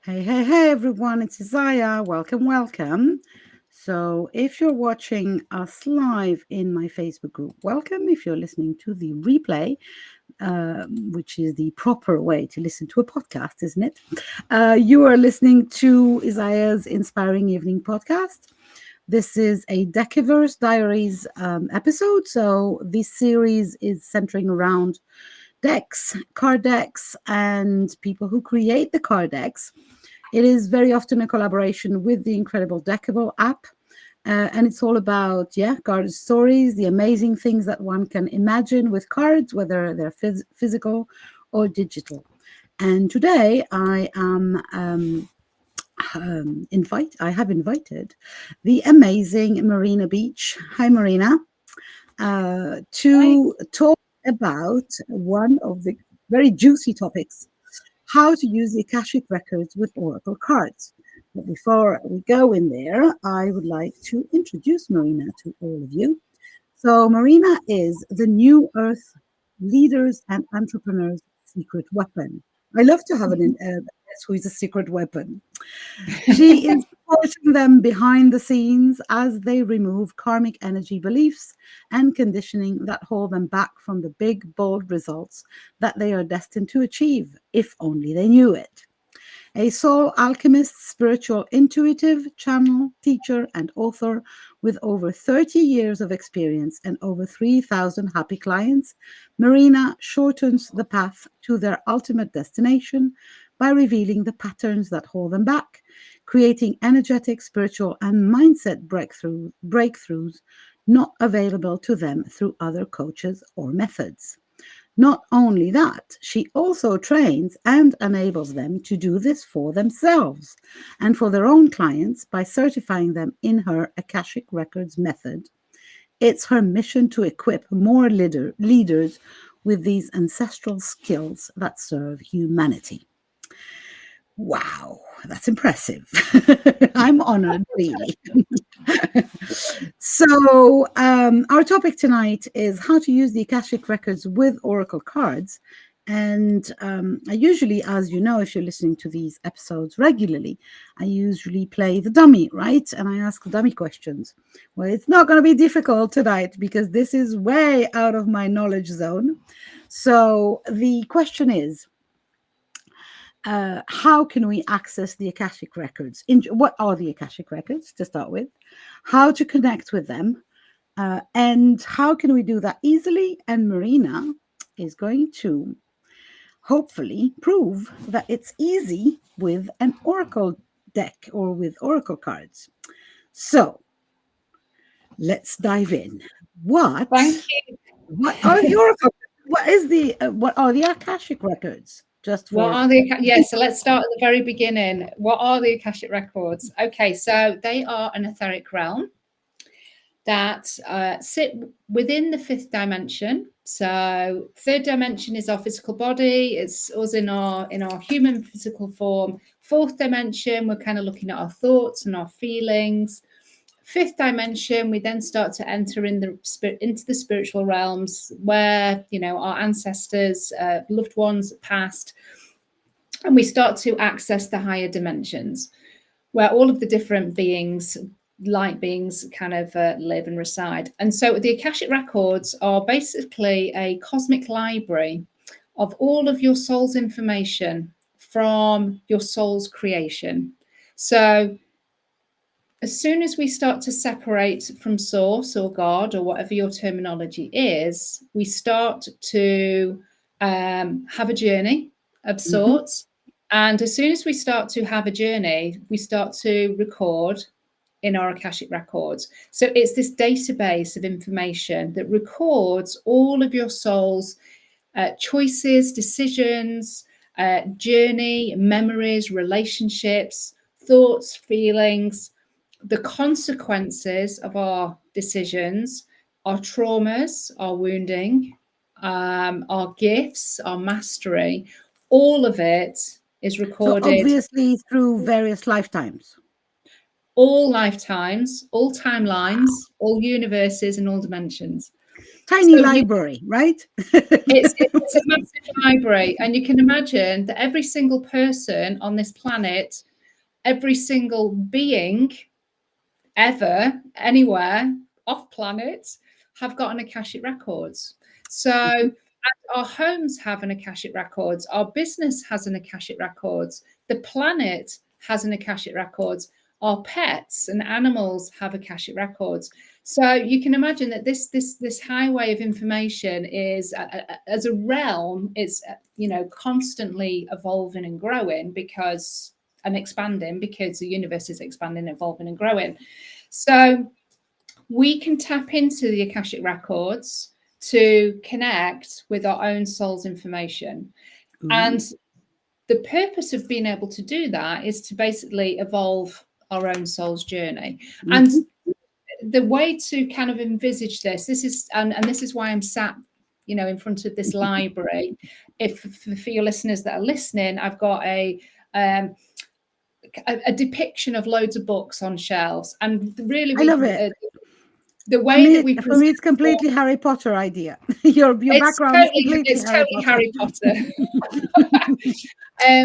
Hey, everyone, it's Isaiah. Welcome. So, if you're watching us live in my Facebook group, welcome. If you're listening to the replay, which is the proper way to listen to a podcast, isn't it? You are listening to Isaiah's Inspiring Evening podcast. This is a Deckiverse Diaries episode. So, this series is centering around decks, card decks, and people who create the card decks. It is very often a collaboration with the incredible Deckible App. And it's all about, card stories, the amazing things that one can imagine with cards, whether they're physical or digital. And today I have invited the amazing Marina Beech. Hi, Marina. To talk about one of the very juicy topics, how to use the Akashic Records with Oracle cards. But before we go in there, I would like to introduce Marina to all of you. So Marina is the New Earth Leaders and Entrepreneurs Secret Weapon. I love to have an guest who is a secret weapon. She is supporting them behind the scenes as they remove karmic energy beliefs and conditioning that hold them back from the big, bold results that they are destined to achieve, if only they knew it. A Soul Alchemist Spiritual Intuitive channel, teacher, and author with over 30 years of experience and over 3,000 happy clients, Marina shortens the path to their ultimate destination by revealing the patterns that hold them back, creating energetic, spiritual, and mindset breakthroughs not available to them through other coaches or methods. Not only that, she also trains and enables them to do this for themselves and for their own clients by certifying them in her Akashic Records method. It's her mission to equip more leaders with these ancestral skills that serve humanity. Wow, that's impressive. I'm honored, really. So, our topic tonight is how to use the Akashic Records with Oracle cards. And I usually, as you know, if you're listening to these episodes regularly, I usually play the dummy, right? And I ask dummy questions. Well, it's not going to be difficult tonight because this is way out of my knowledge zone. So, the question is, how can we access the Akashic Records? What are the Akashic Records, to start with? How to connect with them? And how can we do that easily? And Marina is going to hopefully prove that it's easy with an Oracle deck or with Oracle cards. So let's dive in. Thank you. What are the Oracle? What are the Akashic Records? Just What for are so let's start at the very beginning. What are the Akashic Records? Okay, so they are an etheric realm that sit within the fifth dimension. So third dimension is our physical body. It's us in our human physical form. Fourth dimension, we're kind of looking at our thoughts and our feelings. Fifth dimension, we then start to enter into the spiritual realms where, our ancestors, loved ones past, and we start to access the higher dimensions where all of the different beings, light beings, kind of live and reside. And so the Akashic Records are basically a cosmic library of all of your soul's information from your soul's creation. So as soon as we start to separate from source or God or whatever your terminology is, we start to have a journey of sorts. And as soon as we start to have a journey, we start to record in our Akashic Records. So it's this database of information that records all of your soul's choices, decisions, journey, memories, relationships, thoughts, feelings, the consequences of our decisions, our traumas, our wounding, our gifts, our mastery, all of it is recorded. So obviously through various lifetimes. All lifetimes, all timelines, all universes, and all dimensions. tiny library, right? It's a massive library, and you can imagine that every single person on this planet, every single being ever, anywhere off planet, have got an Akashic Records. So our homes have an Akashic Records, our business has an Akashic Records, the planet has an Akashic Records, our pets and animals have Akashic Records. So you can imagine that this highway of information is, as a realm, it's constantly evolving and growing and expanding, because the universe is expanding, evolving, and growing. So we can tap into the Akashic Records to connect with our own soul's information. And the purpose of being able to do that is to basically evolve our own soul's journey. And the way to kind of envisage this is why I'm sat, in front of this library. For your listeners that are listening, I've got a depiction of loads of books on shelves, and really, I love it. The way that we present, for me, it's completely Harry Potter idea. Your background is completely Harry Potter.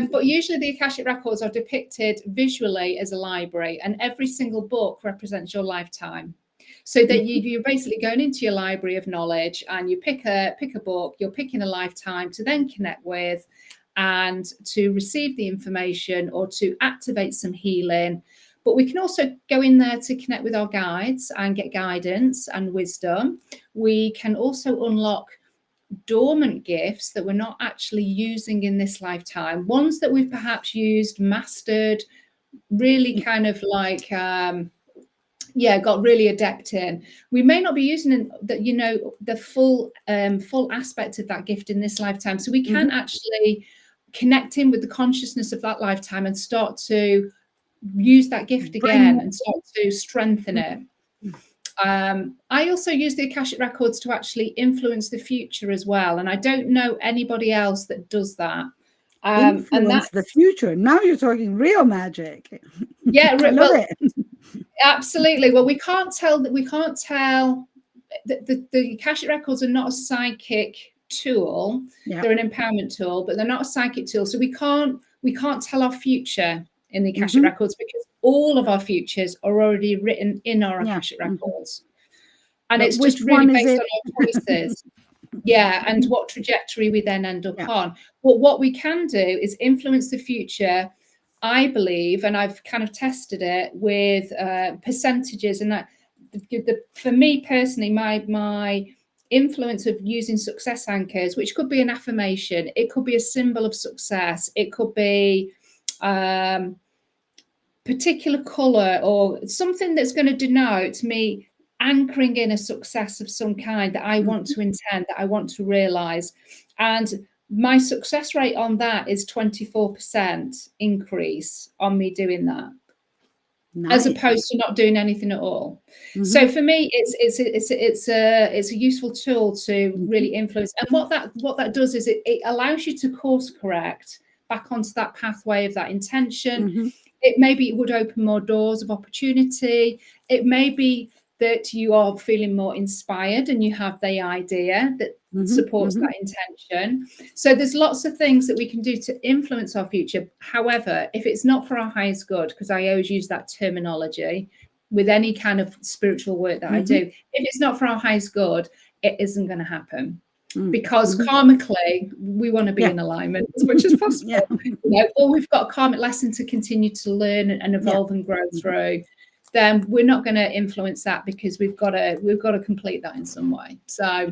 But usually the Akashic Records are depicted visually as a library, and every single book represents your lifetime. So that you're basically going into your library of knowledge, and you pick a book, you're picking a lifetime to then connect with, and to receive the information or to activate some healing. But we can also go in there to connect with our guides and get guidance and wisdom. We can also unlock dormant gifts that we're not actually using in this lifetime, ones that we've perhaps used, mastered, really kind of like got really adept in. We may not be using the full aspect of that gift in this lifetime, so we can actually connect in with the consciousness of that lifetime and start to use that gift again and start to strengthen it. I also use the Akashic Records to actually influence the future as well, and I don't know anybody else that does that. Influence the future. Now you're talking real magic. Yeah, I love it. Absolutely. Well, we can't tell that. The Akashic Records are not a psychic tool. Yeah. They're an empowerment tool, but they're not a psychic tool. So we can't tell our future in the Akashic Records, because all of our futures are already written in our Akashic Records. And but it's just really based on our choices. Yeah, and what trajectory we then end up on. But what we can do is influence the future, I believe, and I've kind of tested it with percentages. And that, for me personally, my influence of using success anchors, which could be an affirmation, it could be a symbol of success, it could be particular color or something that's going to denote me anchoring in a success of some kind that I want to intend, that I want to realize. And my success rate on that is 24% increase on me doing that. Nice. As opposed to not doing anything at all. So for me, it's a useful tool to really influence. And what that does is it allows you to course correct back onto that pathway of that intention. It maybe would open more doors of opportunity. It may be that you are feeling more inspired and you have the idea that supports that intention. So there's lots of things that we can do to influence our future. However, if it's not for our highest good, because I always use that terminology with any kind of spiritual work that I do, if it's not for our highest good, it isn't going to happen. Because karmically, we want to be in alignment as much as possible. Or we've got a karmic lesson to continue to learn and evolve and grow through. Then we're not going to influence that, because we've got to complete that in some way. So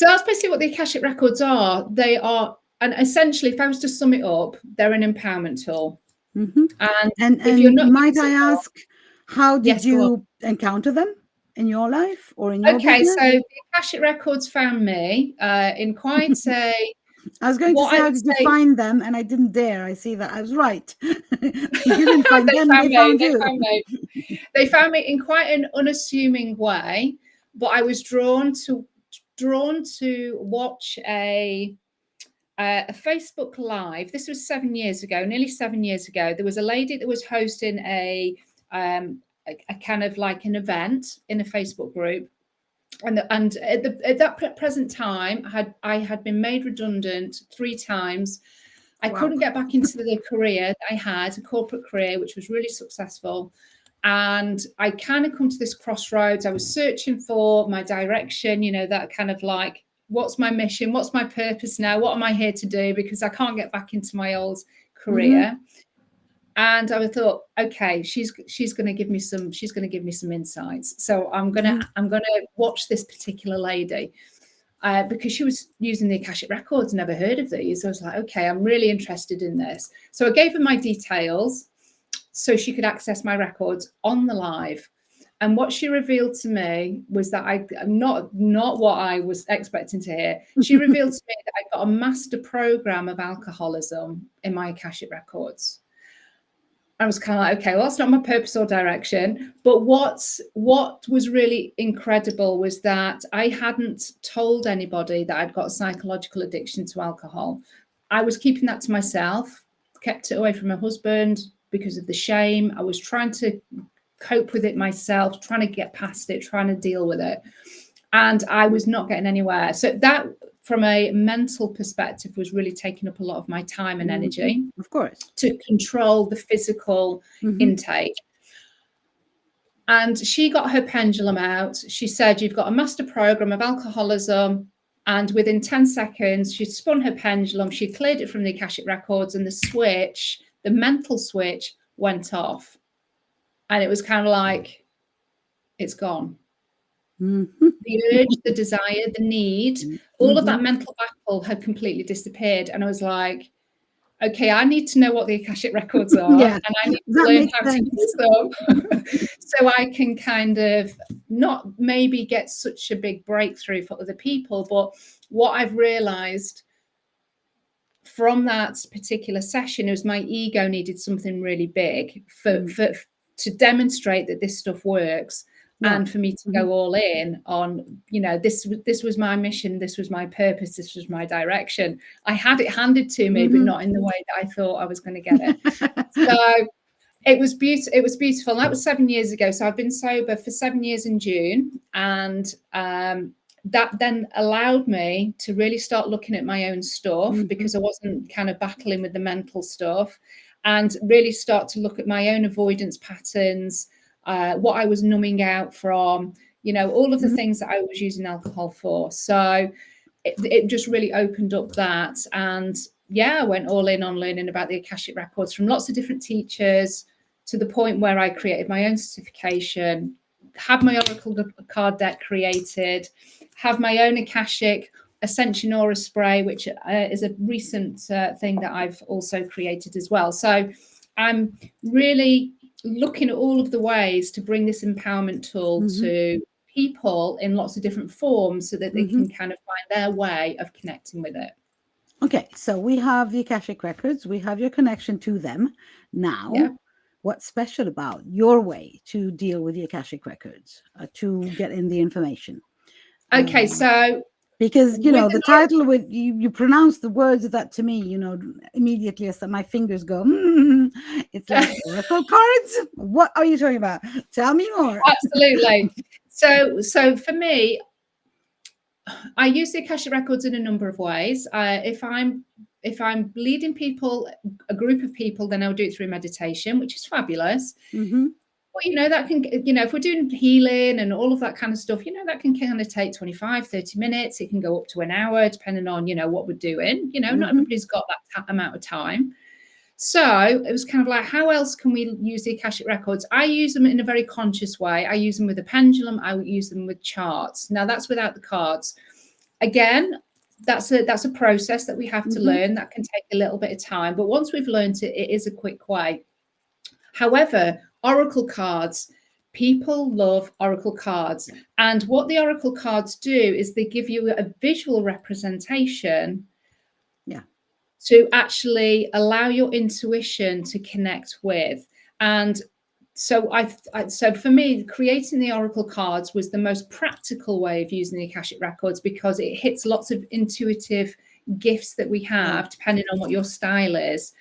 that's basically what the Akashic Records are. They are, and essentially, if I was to sum it up, they're an empowerment tool. And if you're not, might I ask, how did you encounter them in your life or in your business? So the Akashic Records found me in quite a... I was going to say, how did you find them? And I didn't dare. I see that I was right. You didn't find them, they found you. They found me in quite an unassuming way, but I was drawn to watch a Facebook Live. This was nearly 7 years ago. There was a lady that was hosting a kind of like an event in a Facebook group. And at that present time, I had been made redundant 3 times. I couldn't get back into the career that I had, a corporate career, which was really successful. And I kind of come to this crossroads. I was searching for my direction, you know, that kind of like, what's my mission? What's my purpose now? What am I here to do? Because I can't get back into my old career. And I thought, okay, she's going to give me some insights. So I'm going to watch this particular lady. Because she was using the Akashic Records, never heard of these. I was like, okay, I'm really interested in this. So I gave her my details so she could access my records on the live. And what she revealed to me was that not what I was expecting to hear. She revealed to me that I got a master program of alcoholism in my Akashic Records. I was kind of like, okay, well, that's not my purpose or direction. But what was really incredible was that I hadn't told anybody that I'd got a psychological addiction to alcohol. I was keeping that to myself, kept it away from my husband because of the shame. I was trying to cope with it myself, trying to get past it, trying to deal with it. And I was not getting anywhere. So that, from a mental perspective, was really taking up a lot of my time and energy. Of course. To control the physical intake. And she got her pendulum out. She said, you've got a master program of alcoholism. And within 10 seconds, she spun her pendulum. She cleared it from the Akashic Records, and the mental switch went off. And it was kind of like, it's gone. The urge, the desire, the need, all of that mental battle had completely disappeared. And I was like, okay, I need to know what the Akashic Records are, and I need to learn how to use them so I can kind of not maybe get such a big breakthrough for other people. But what I've realized from that particular session was my ego needed something really big to demonstrate that this stuff works. And for me to go all in on, you know, this was my mission, this was my purpose, this was my direction. I had it handed to me, but not in the way that I thought I was going to get it. So it was beautiful. It was beautiful. And that was 7 years ago. So I've been sober for 7 years in June, and that then allowed me to really start looking at my own stuff, because I wasn't kind of battling with the mental stuff, and really start to look at my own avoidance patterns. What I was numbing out from, you know, all of the things that I was using alcohol for. So it just really opened up that. And I went all in on learning about the Akashic Records from lots of different teachers, to the point where I created my own certification, had my Oracle card deck created, have my own Akashic Ascension Aura Spray, which is a recent thing that I've also created as well. So I'm really looking at all of the ways to bring this empowerment tool to people in lots of different forms, so that they can kind of find their way of connecting with it. Okay, so we have the Akashic Records, we have your connection to them. Now, what's special about your way to deal with the Akashic Records, to get in the information? Okay, so because, you know, the title, with you pronounce the words of that to me, you know, immediately as my fingers go, it's like, Oracle cards? What are you talking about? Tell me more. Absolutely. So for me, I use the Akashic Records in a number of ways. If I'm leading people, a group of people, then I'll do it through meditation, which is fabulous. But, you know, that can, you know, if we're doing healing and all of that kind of stuff, you know, that can kind of take 25, 30 minutes. It can go up to an hour, depending on, you know, what we're doing. You know, not everybody's got that amount of time. So it was kind of like, how else can we use the Akashic Records? I use them in a very conscious way. I use them with a pendulum. I use them with charts. Now, that's without the cards. Again, that's a process that we have to learn. That can take a little bit of time. But once we've learned it, it is a quick way. However, Oracle cards, people love Oracle cards. And what the Oracle cards do is they give you a visual representation to actually allow your intuition to connect with. And so so for me, creating the Oracle cards was the most practical way of using the Akashic Records, because it hits lots of intuitive gifts that we have, depending on what your style is.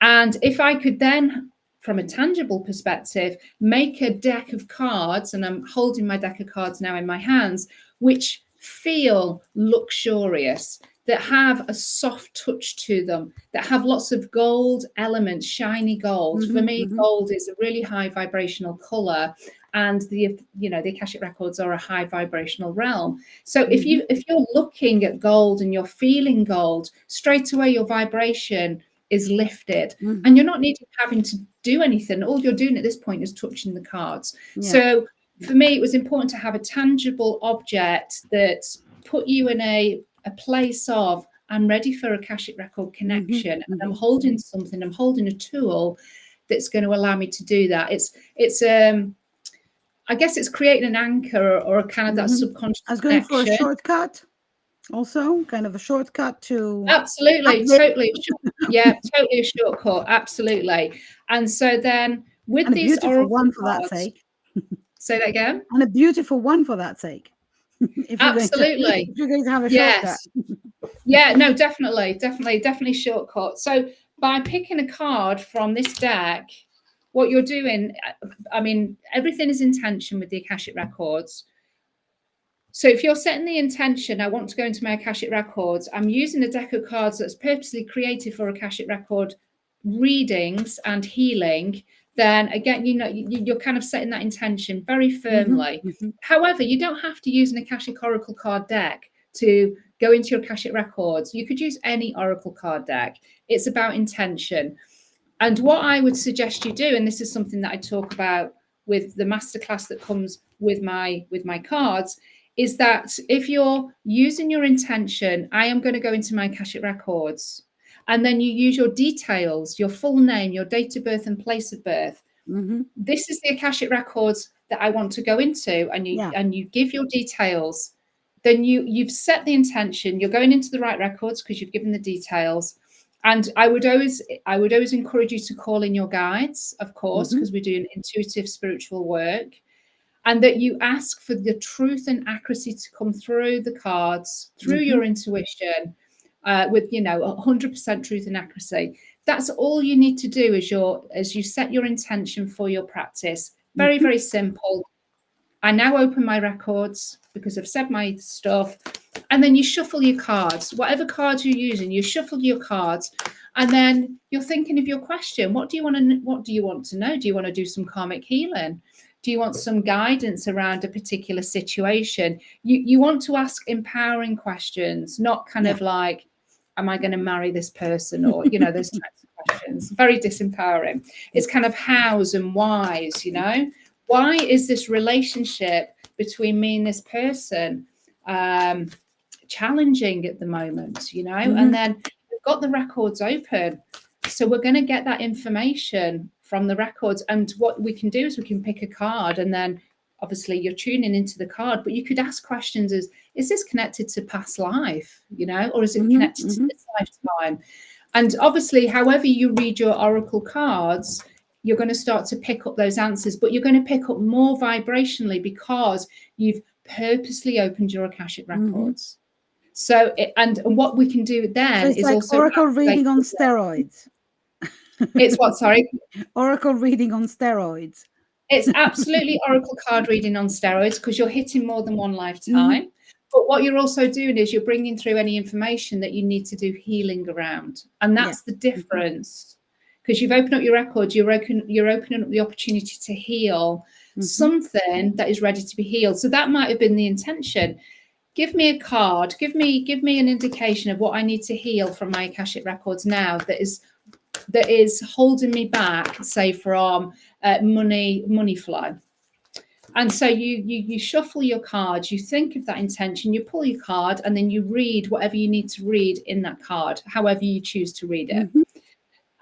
And if I could then from a tangible perspective, make a deck of cards, and I'm holding my deck of cards now in my hands, which feel luxurious, that have a soft touch to them, that have lots of gold elements, shiny gold. For me, gold is a really high vibrational color, and the Akashic Records are a high vibrational realm. So if you're looking at gold and you're feeling gold, straight away your vibration is lifted, and you're not having to do anything. All you're doing at this point is touching the cards. So for me, it was important to have a tangible object that put you in a place of, I'm ready for Akashic Record connection, and I'm holding something, I'm holding a tool that's going to allow me to do that. It's I guess it's creating an anchor or a kind of that subconscious I was going connection. for a shortcut, also kind of a shortcut to absolutely, totally, yeah, totally a shortcut, absolutely. And so then with and a these beautiful oracle one for cards, that sake. say that again. And a beautiful one for that sake. if you're Absolutely, going to have a yes. shortcut. Yeah, no, definitely shortcut. So by picking a card from this deck, what you're doing, I mean, everything is intention with the Akashic Records. So if you're setting the intention, I want to go into my Akashic Records, I'm using a deck of cards that's purposely created for Akashic Record readings and healing, then again, you're kind of setting that intention very firmly. However, you don't have to use an Akashic Oracle card deck to go into your Akashic Records. You could use any Oracle card deck. It's about intention. And what I would suggest you do, and this is something that I talk about with the masterclass that comes with my cards, is that if you're using your intention, I am going to go into my Akashic Records, and then you use your details, your full name, your date of birth and place of birth. This is the Akashic Records that I want to go into, and you give your details. Then you've set the intention. You're going into the right records because you've given the details. And I would always encourage you to call in your guides, of course, because we're doing intuitive spiritual work. And that you ask for the truth and accuracy to come through the cards, through your intuition, with 100% truth and accuracy. That's all you need to do as you set your intention for your practice. Very, very simple. I now open my records because I've said my stuff, and then you shuffle your cards. Whatever cards you're using, you shuffle your cards, and then you're thinking of your question. What do you want to know? Do you want to do some karmic healing? Do you want some guidance around a particular situation? You want to ask empowering questions, not kind of like, am I going to marry this person? Or, those types of questions. Very disempowering. It's kind of hows and whys, Why is this relationship between me and this person challenging at the moment, And then we've got the records open. So we're going to get that information from the records. And what we can do is we can pick a card, and then obviously you're tuning into the card, but you could ask questions is this connected to past life, or is it connected to this lifetime? And obviously, however you read your oracle cards, you're going to start to pick up those answers, but you're going to pick up more vibrationally because you've purposely opened your Akashic Records. So, and what we can do then is like also oracle reading on steroids. It's what, sorry? Oracle reading on steroids. It's absolutely oracle card reading on steroids because you're hitting more than one lifetime. But what you're also doing is you're bringing through any information that you need to do healing around. And that's the difference. Because you've opened up your records, you're opening up the opportunity to heal something that is ready to be healed. So that might have been the intention. Give me a card, give me an indication of what I need to heal from my Akashic Records now that is holding me back, say, from money flow. And so you shuffle your cards, you think of that intention, you pull your card, and then you read whatever you need to read in that card, however you choose to read it.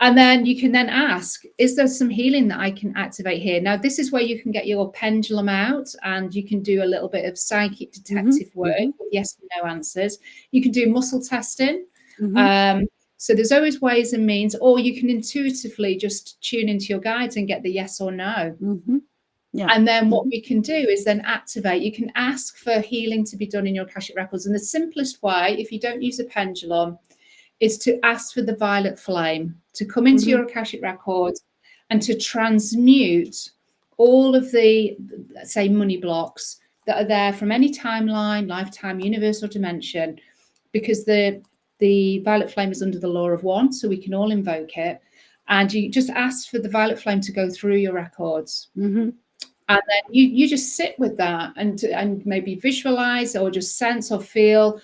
And then you can then ask, is there some healing that I can activate here? Now, this is where you can get your pendulum out, and you can do a little bit of psychic detective work with yes and no answers. You can do muscle testing. So there's always ways and means, or you can intuitively just tune into your guides and get the yes or no. And then what we can do is then activate. You can ask for healing to be done in your Akashic Records. And the simplest way, if you don't use a pendulum, is to ask for the violet flame to come into your Akashic Records and to transmute all of the, say, money blocks that are there from any timeline, lifetime, universe, or dimension, because the violet flame is under the law of one, so we can all invoke it. And you just ask for the violet flame to go through your records. Mm-hmm. And then you just sit with that and maybe visualize or just sense or feel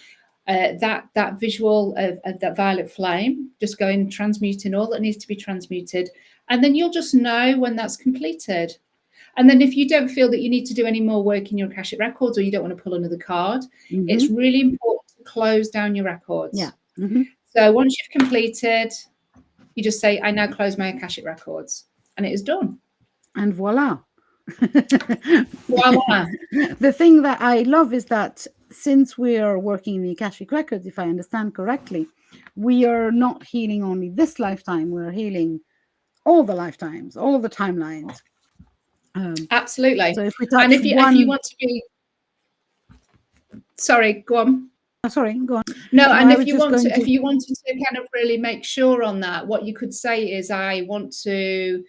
that visual of that violet flame, just going, transmuting all that needs to be transmuted. And then you'll just know when that's completed. And then if you don't feel that you need to do any more work in your Akashic records, or you don't want to pull another card, Mm-hmm. it's really important to close down your records. Yeah. Mm-hmm. So once you've completed, you just say, I now close my Akashic records, and it is done. And voila. Voila. The thing that I love is that since we are working in the Akashic records, if I understand correctly, we are not healing only this lifetime, we're healing all the lifetimes, all the timelines. Absolutely. So if we touch and if you want to be, sorry, go on. Oh, sorry, go on. No, and if you wanted to kind of really make sure on that, what you could say is, I want to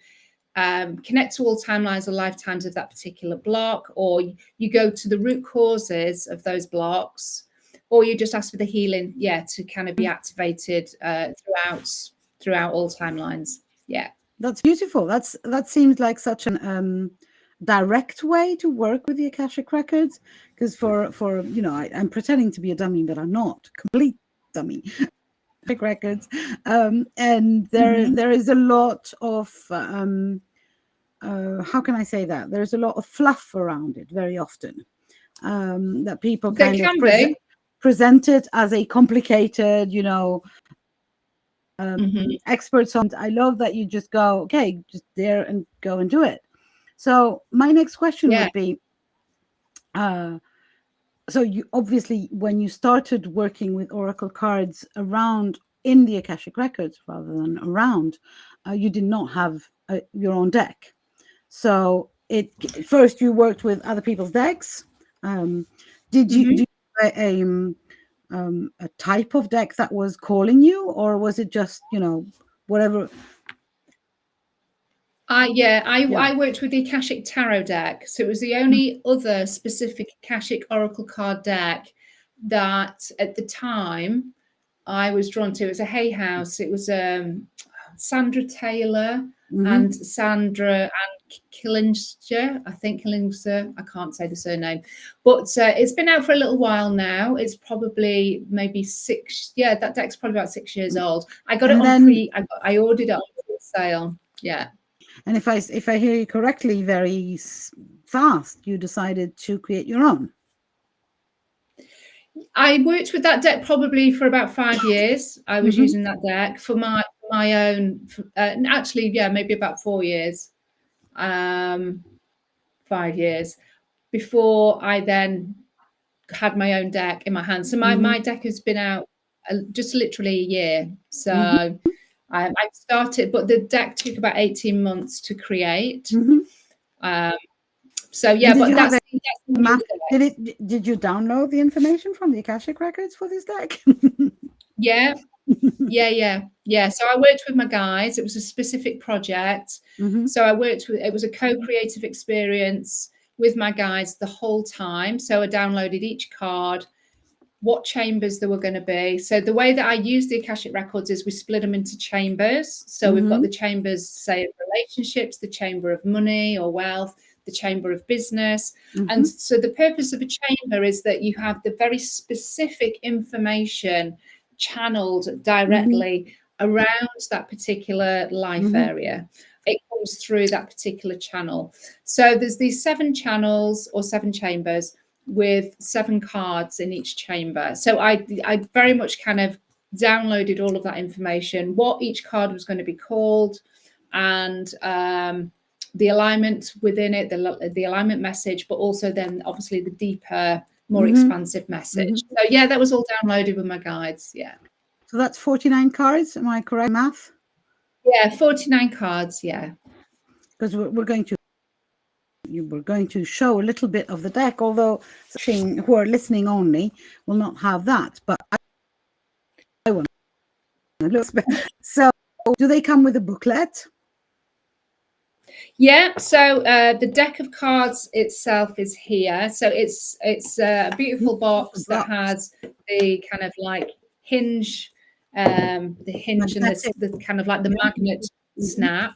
connect to all timelines or lifetimes of that particular block, or you go to the root causes of those blocks, or you just ask for the healing, to kind of be activated throughout all timelines. Yeah, that's beautiful. That seems like such an direct way to work with the Akashic records, because for I'm pretending to be a dummy, but I'm not complete dummy. Records, and there is a lot of how can I say that? There's a lot of fluff around it very often, that people kind of present it as a complicated, experts on. I love that you just go, okay, just there and go and do it. So my next question would be, so you obviously, when you started working with oracle cards around in the Akashic records rather than around, you did not have your own deck. So first you worked with other people's decks. Did you do a type of deck that was calling you, or was it just whatever? I worked with the Akashic Tarot deck, so it was the only other specific Akashic Oracle card deck that at the time I was drawn to. It was a Hay House. It was Sandra Taylor and Sandra and Killinger. I think Killinger. I can't say the surname, but it's been out for a little while now. It's probably maybe 6. Yeah, that deck's probably about 6 years old. I got it on I ordered it on sale. Yeah. And if I hear you correctly, very fast, you decided to create your own. I worked with that deck probably for about 5 years. I was using that deck for my own. Actually, maybe about 4 years, 5 years before I then had my own deck in my hand. So my deck has been out just literally a year. So I started, but the deck took about 18 months to create. So but that's did you download the information from the Akashic records for this deck? Yeah. So I worked with my guides. It was a specific project. So I worked with, it was a co-creative experience with my guides the whole time. So I downloaded each card, what chambers there were going to be. So the way that I use the Akashic records is we split them into chambers. So we've got the chambers, say, of relationships, the chamber of money or wealth, the chamber of business. And so the purpose of a chamber is that you have the very specific information channeled directly around that particular life area. It comes through that particular channel. So there's these 7 channels or 7 chambers with 7 cards in each chamber. So I very much kind of downloaded all of that information, what each card was going to be called, and the alignment within it, the alignment message, but also then obviously the deeper, more expansive message. So that was all downloaded with my guides. Yeah. So that's 49 cards. Am I correct, math? Yeah, 49 cards. Yeah. Because we're going to show a little bit of the deck, although who are listening only will not have that. But I want to look. So, do they come with a booklet? Yeah, so the deck of cards itself is here. So it's a beautiful box that has the kind of like hinge, the hinge and Magnetic. the kind of like the magnet Mm-hmm. snap.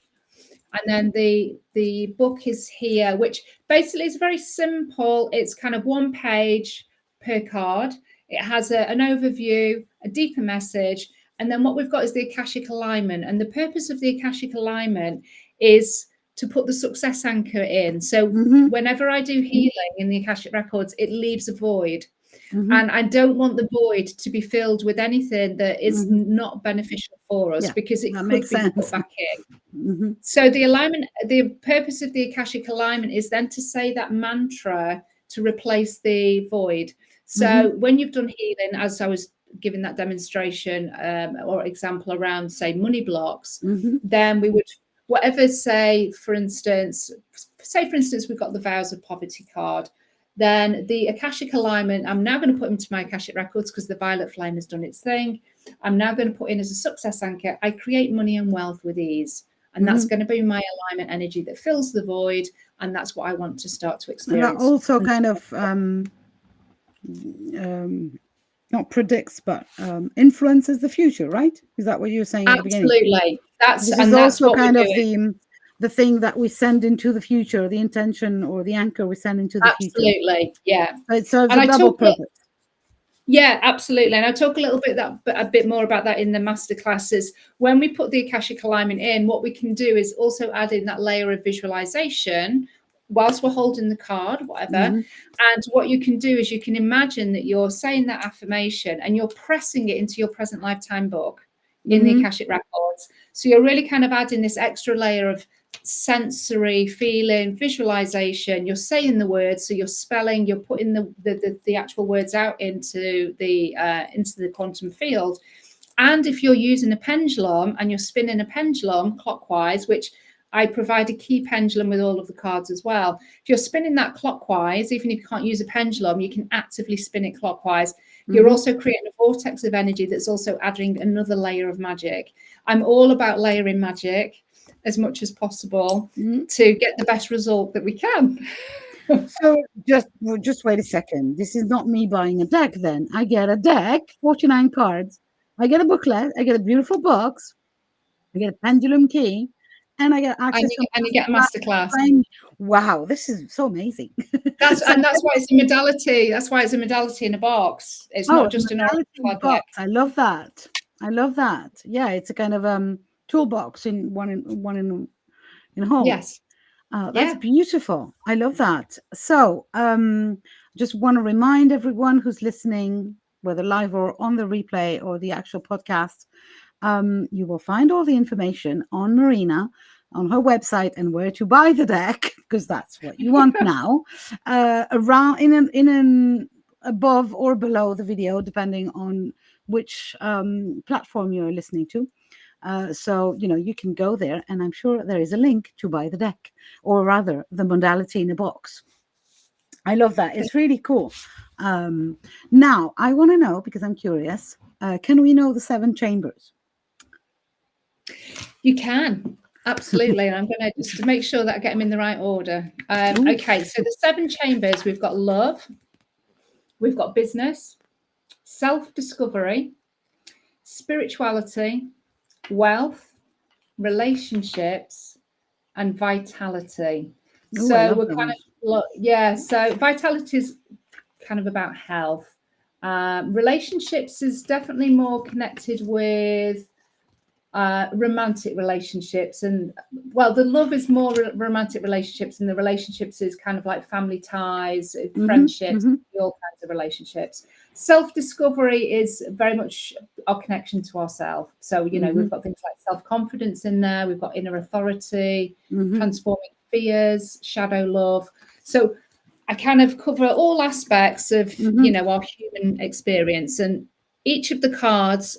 And then the book is here, which basically is very simple. It's kind of one page per card. It has an overview, a deeper message, and then what we've got is the Akashic alignment. And the purpose of the Akashic alignment is to put the success anchor in. So Mm-hmm. whenever I do healing in the Akashic Records, it leaves a void. Mm-hmm. And I don't want the void to be filled with anything that is not beneficial for us, Yeah, because it that could makes be put sense. back in. Mm-hmm. So the alignment, the purpose of the Akashic alignment is then to say that mantra to replace the void. So Mm-hmm. when you've done healing, as I was giving that demonstration or example around, say, money blocks, Mm-hmm. then we would, whatever, say, for instance, we've got the Vows of Poverty card. Then the Akashic alignment, I'm now going to put into my Akashic Records because the violet flame has done its thing. I'm now going to put in as a success anchor, I create money and wealth with ease. And that's going to be my alignment energy that fills the void. And that's what I want to start to experience. And that also kind of not predicts, but influences the future, right? Is that what you were saying at the beginning? Absolutely. This is That's also what kind we're of doing. the thing that we send into the future, the intention or the anchor we send into the future. Absolutely. Yeah. So it serves And a double purpose. Yeah, absolutely. And I'll talk a bit more about that in the masterclasses. When we put the Akashic alignment in, what we can do is also add in that layer of visualization whilst we're holding the card, whatever. And what you can do is you can imagine that you're saying that affirmation and you're pressing it into your present lifetime book in the Akashic Records. So you're really kind of adding this extra layer of sensory feeling, visualization. You're saying the words, so you're spelling, you're putting the actual words out into the quantum field. And if you're using a pendulum and you're spinning a pendulum clockwise, which I provide a key pendulum with all of the cards as well. If you're spinning that clockwise, even if you can't use a pendulum, you can actively spin it clockwise. You're also creating a vortex of energy that's also adding another layer of magic. I'm all about layering magic as much as possible to get the best result that we can. So just wait a second. This is not me buying a deck then. I get a deck, 49 cards. I get a booklet. I get a beautiful box. I get a pendulum key. And I get access to you get a masterclass. Wow, this is so amazing. That's why it's a modality. That's why it's a modality in a box. It's not just an oracle card deck. I love that. I love that. Yeah, it's a kind of toolbox in whole. Yes. That's beautiful. I love that. So, just want to remind everyone who's listening, whether live or on the replay or the actual podcast, you will find all the information on Marina, on her website, and where to buy the deck, because that's what you want now. Around in an above or below the video, depending on which platform you're listening to. So, you can go there, and I'm sure there is a link to buy the deck, or rather, the modality in a box. I love that. It's really cool. Now, I want to know, because I'm curious, can we know the 7 chambers? You can. Absolutely. And I'm going to just to make sure that I get them in the right order. Okay, so the 7 chambers, we've got love, we've got business, self-discovery, spirituality, wealth, relationships, and vitality. Ooh, So we're kind of, so vitality is kind of about health. Relationships is definitely more connected with romantic relationships, and the love is more romantic relationships, and the relationships is kind of like family ties, friendships, all kinds of relationships. Self-discovery is very much our connection to ourselves. So we've got things like self-confidence in there, we've got inner authority, transforming fears, shadow love. So I kind of cover all aspects of our human experience, and each of the cards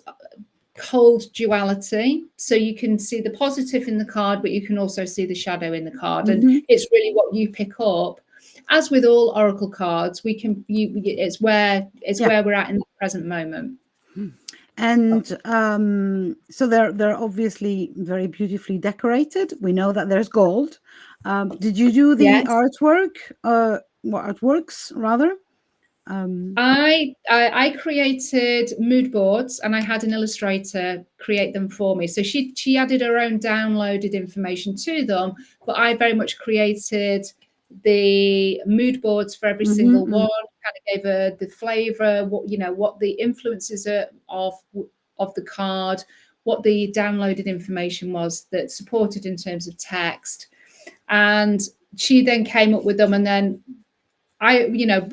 hold duality, so you can see the positive in the card, but you can also see the shadow in the card, and it's really what you pick up. As with all oracle cards, it's where we're at in the present moment. And so they're obviously very beautifully decorated. We know that there's gold. Did you do the Yes. artwork, artworks rather? I created mood boards, and I had an illustrator create them for me. So she added her own downloaded information to them, but I very much created the mood boards for every single Mm-hmm, one. Kind of gave her the flavor, what the influences are of the card, what the downloaded information was that supported in terms of text, and she then came up with them, and then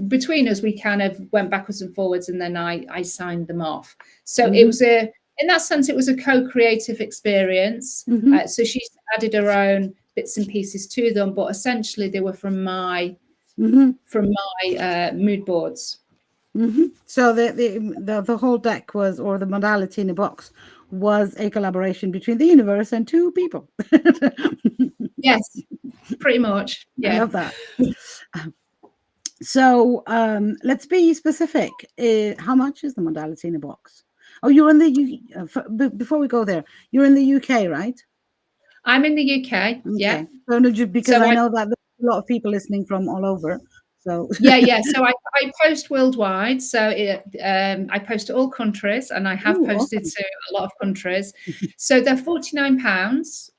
between us, we kind of went backwards and forwards, and then I signed them off. So it was in that sense, it was a co-creative experience. mm-hmm. So she added her own bits and pieces to them, but essentially they were from my mood boards. Mm-hmm. So the whole deck was, or the modality in the box was a collaboration between the universe and two people. Yes, pretty much. I Yeah. love that. So let's be specific. How much is the modality in a box? Oh, you're in the before we go there, you're in the UK, right? I'm in the UK. Yeah. Okay. So no, just because So I know that there's a lot of people listening from all over. So yeah. So I post worldwide. So I post to all countries, and I have ooh, posted awesome. to a lot of countries. So they're £49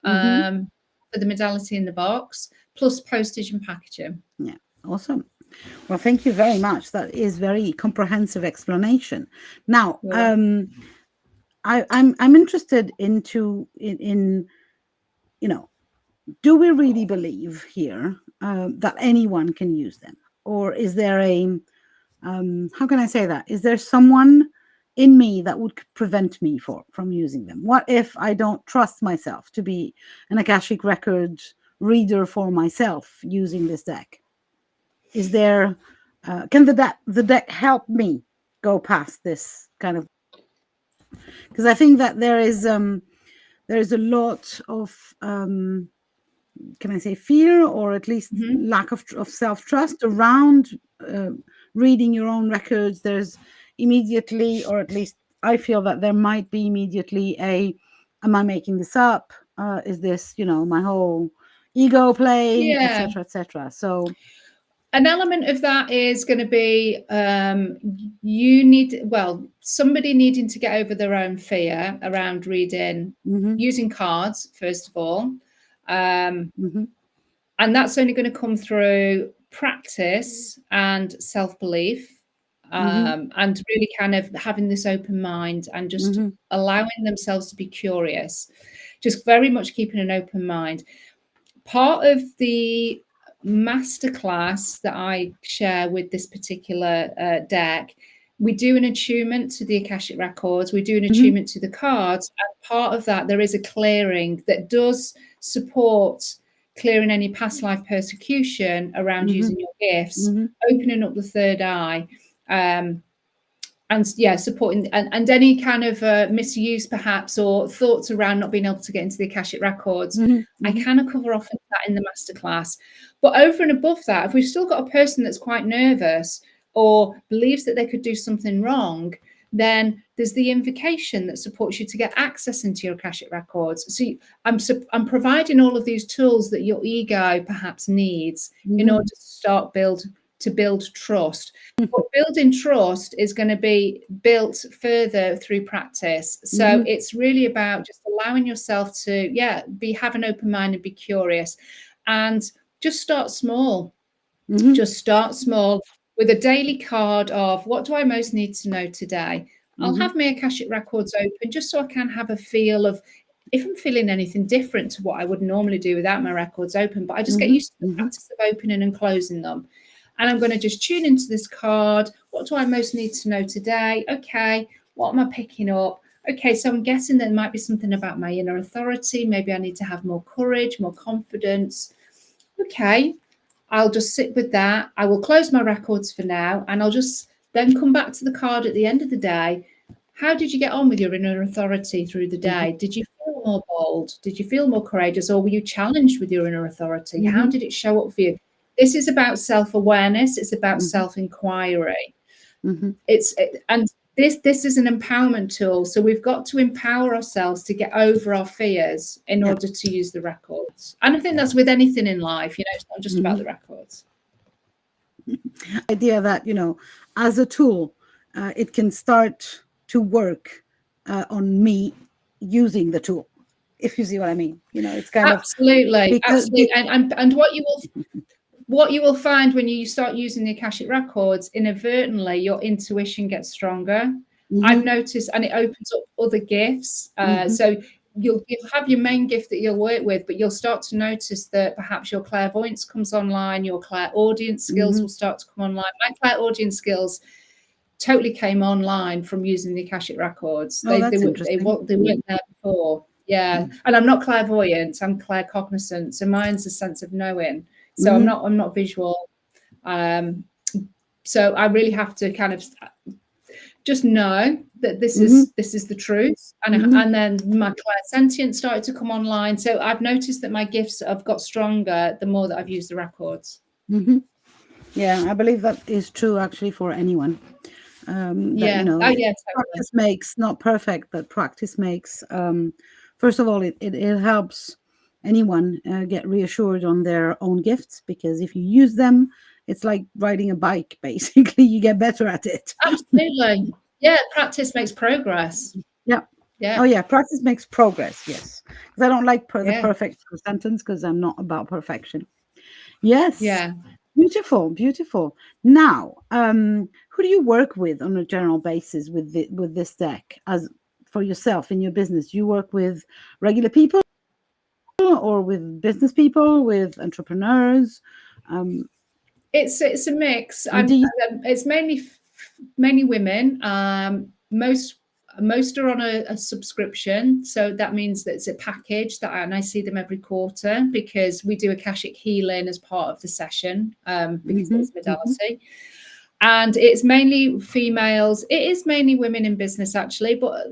Mm-hmm. for the modality in the box, plus postage and packaging. Yeah, awesome. Well, thank you very much. That is very comprehensive explanation. Now, I'm interested in do we really believe here that anyone can use them, or is there a how can I say that? Is there someone in me that would prevent me from using them? What if I don't trust myself to be an Akashic record reader for myself using this deck? Is there can the deck help me go past this kind of, because I think that there is a lot of can I say fear, or at least lack of self-trust around reading your own records. There's immediately, or at least I feel that there might be immediately am I making this up? Is this, my whole ego playing, Yeah. etc., etc.? So An element of that is going to be somebody needing to get over their own fear around reading, using cards, first of all. And that's only going to come through practice and self-belief, and really kind of having this open mind and just allowing themselves to be curious, just very much keeping an open mind. Part of the masterclass that I share with this particular deck, we do an attunement to the Akashic Records, we do an attunement to the cards, and part of that, there is a clearing that does support clearing any past life persecution around using your gifts, opening up the third eye, and supporting and any kind of misuse perhaps, or thoughts around not being able to get into the Akashic Records. I kind of cover off that in the masterclass. But over and above that, if we've still got a person that's quite nervous or believes that they could do something wrong, then there's the invocation that supports you to get access into your Akashic Records. So I'm providing all of these tools that your ego perhaps needs in order to start to build trust. But building trust is going to be built further through practice. So it's really about just allowing yourself to, have an open mind and be curious, and just start small. Just start small with a daily card of what do I most need to know today. I'll have my Akashic Records open just so I can have a feel of if I'm feeling anything different to what I would normally do without my records open. But I just get used to the practice of opening and closing them. And I'm going to just tune into this card. What do I most need to know today? Okay, what am I picking up? Okay, so I'm guessing there might be something about my inner authority. Maybe I need to have more courage, more confidence. Okay, I'll just sit with that. I will close my records for now, and I'll just then come back to the card at the end of the day. How did you get on with your inner authority through the day? Did you feel more bold? Did you feel more courageous? Or were you challenged with your inner authority? How did it show up for you? This is about self-awareness. It's about self-inquiry. And this is an empowerment tool. So we've got to empower ourselves to get over our fears in order to use the records. And I think that's with anything in life, it's not just about the records. Idea that, as a tool, it can start to work on me using the tool, if you see what I mean. It's kind absolutely, of absolutely. And what you will find when you start using the Akashic Records, inadvertently, your intuition gets stronger. I've noticed, and it opens up other gifts. So you'll have your main gift that you'll work with, but you'll start to notice that perhaps your clairvoyance comes online, your clairaudience skills will start to come online. My clairaudience skills totally came online from using the Akashic Records. They weren't there before. Yeah. And I'm not clairvoyant, I'm claircognizant. So mine's a sense of knowing. So I'm not visual. So I really have to kind of just know that this is the truth. And then my clairsentience started to come online. So I've noticed that my gifts have got stronger the more that I've used the records. Yeah, I believe that is true actually for anyone. Totally. Practice makes not perfect, but practice makes. First of all, it helps anyone get reassured on their own gifts, because if you use them, it's like riding a bike. Basically, you get better at it. Absolutely. Yeah, practice makes progress. Yeah. Oh yeah, practice makes progress. Yes, because I don't like the perfect sentence, because I'm not about perfection. Yes. Yeah. Beautiful. Now, who do you work with on a general basis with this deck? As for yourself in your business, do you work with regular people, or with business people, with entrepreneurs? It's a mix. It's mainly women. Most are on a subscription, so that means that it's a package and I see them every quarter, because we do Akashic healing as part of the session, because it's modality. And it's mainly females. It is mainly women in business, actually, but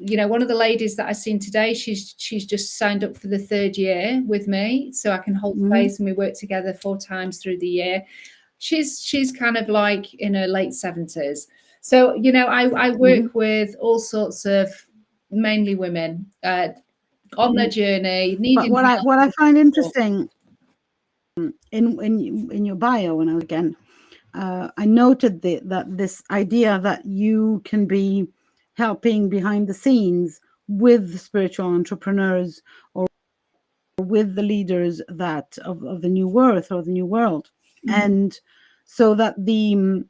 one of the ladies that I've seen today, she's just signed up for the 3rd year with me, so I can hold space and we work together 4 times through the year. She's kind of like in her late 70s. So, I work with all sorts of mainly women on their journey. But what I find interesting in your bio, and again, I noted that this idea that you can be helping behind the scenes with spiritual entrepreneurs, or with the leaders that of the new earth or the new world, and so that the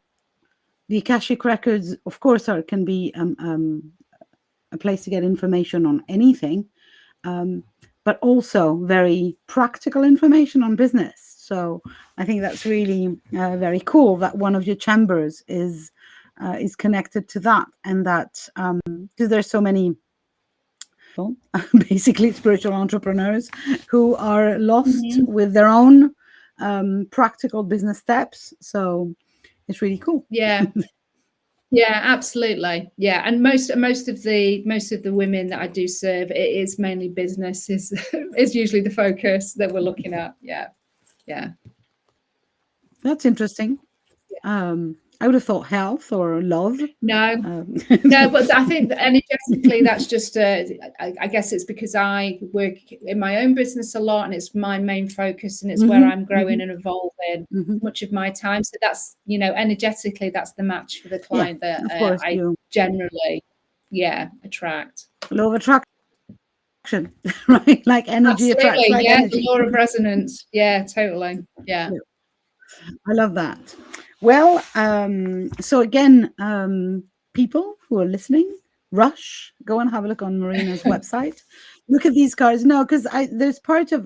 Akashic Records, of course, can be a place to get information on anything, but also very practical information on business. So I think that's really very cool that one of your chambers is connected to that, and that because there's so many basically spiritual entrepreneurs who are lost with their own practical business steps. So it's really cool. Yeah. Yeah, absolutely. Yeah, and most of the women that I do serve, it is mainly business is usually the focus that we're looking at. Yeah. That's interesting. I would have thought health or love. No, but I think that energetically, that's just, I guess it's because I work in my own business a lot, and it's my main focus, and it's where I'm growing and evolving much of my time. So that's, energetically, that's the match for the client that I generally, attract. Law of attraction, right? Like energy attracts like energy. The law of resonance. Yeah, totally. Yeah. I love that. Well, so again, people who are listening, rush, go and have a look on Marina's website. Look at these cards. No, because there's part of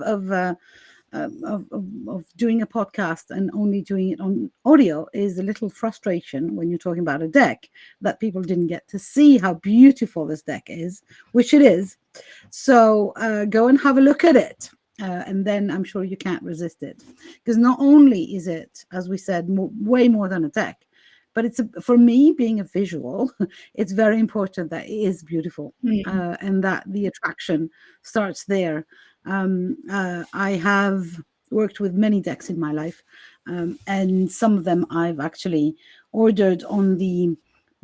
doing a podcast and only doing it on audio is a little frustration when you're talking about a deck, that people didn't get to see how beautiful this deck is, which it is. So go and have a look at it. And then I'm sure you can't resist it, because not only is it, as we said, way more than a deck, but it's for me, being a visual, it's very important that it is beautiful, and that the attraction starts there. I have worked with many decks in my life, and some of them I've actually ordered on the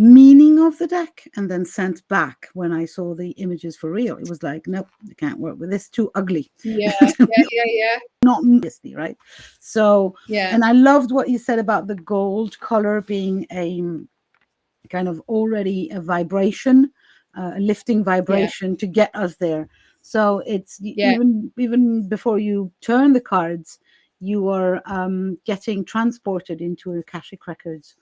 meaning of the deck and then sent back when I saw the images for real. It was like, nope, I can't work with this, too ugly. Yeah, yeah. Not obviously, right? So, Yeah, and I loved what you said about the gold color being a kind of already a vibration, a lifting vibration to get us there. So it's even before you turn the cards, you are getting transported into Akashic Records.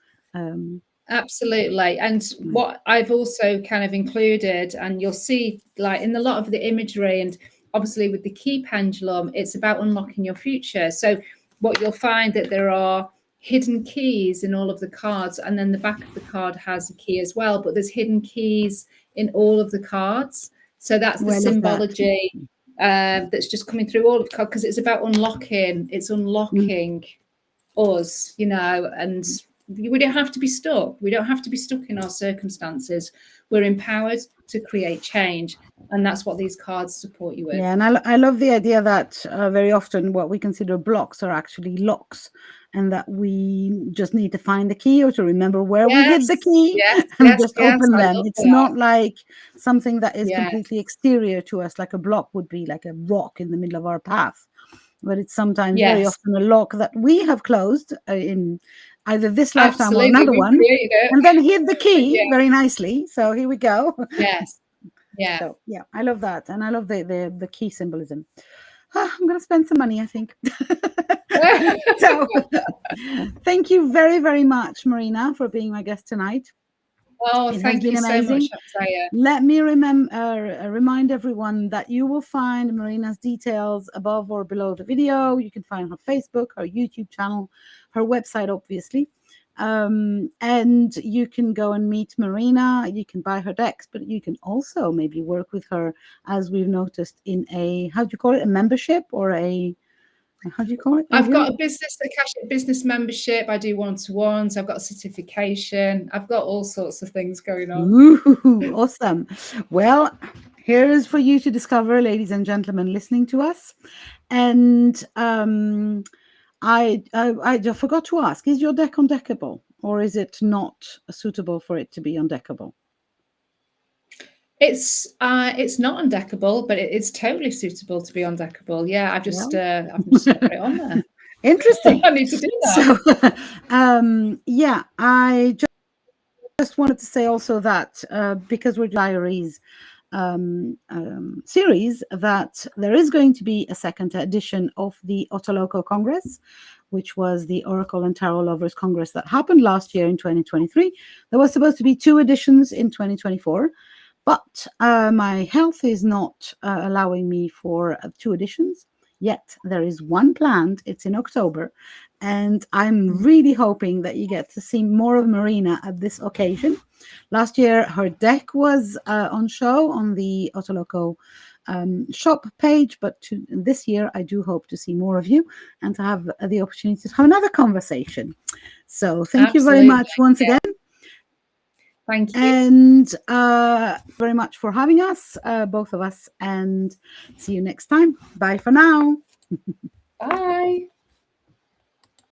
Absolutely. And what I've also kind of included, and you'll see like in a lot of the imagery, and obviously with the key pendulum, it's about unlocking your future. So what you'll find that there are hidden keys in all of the cards, and then the back of the card has a key as well, but there's hidden keys in all of the cards. So that's the symbology that's just coming through all of the cards, because it's about unlocking, it's unlocking us, you know, and we don't have to be stuck. We don't have to be stuck in our circumstances. We're empowered to create change. And that's what these cards support you with. Yeah, and I love the idea that very often what we consider blocks are actually locks, and that we just need to find the key or to remember where we hid the key and just open them. It's not like something that is completely exterior to us, like a block would be like a rock in the middle of our path. But it's sometimes very often a lock that we have closed in either this lifetime or another one, and then hid the key very nicely. So here we go. Yes. Yeah. So yeah, I love that, and I love the key symbolism. I'm going to spend some money, I think. So thank you very, very much, Marina, for being my guest tonight. Oh, thank you so much, Isaiah. Let me remind everyone that you will find Marina's details above or below the video. You can find her Facebook, her YouTube channel, her website, obviously. And you can go and meet Marina. You can buy her decks, but you can also maybe work with her, as we've noticed, in a, how do you call it, a membership or a, how do you call it? I've got a Akashic business membership. I do one-to-ones. I've got a certification. I've got all sorts of things going on. Ooh, awesome. Well, here is for you to discover, ladies and gentlemen, listening to us. And I forgot to ask, is your deck undeckable, or is it not suitable for it to be undeckable? It's not undeckable, but it is totally suitable to be undeckable. Yeah, I've just put it on there. Interesting. I need to do that. So, yeah, I just wanted to say also that because we're diaries series, that there is going to be a second edition of the OTALOCO Congress, which was the Oracle and Tarot Lovers Congress that happened last year in 2023. There was supposed to be 2 editions in 2024. But my health is not allowing me for 2 editions. Yet there is one planned. It's in October. And I'm really hoping that you get to see more of Marina at this occasion. Last year, her deck was on show on the OTALOCO shop page. But this year, I do hope to see more of you and to have the opportunity to have another conversation. So thank you very much once again. Thank you. And very much for having us, both of us, and see you next time. Bye for now. Bye.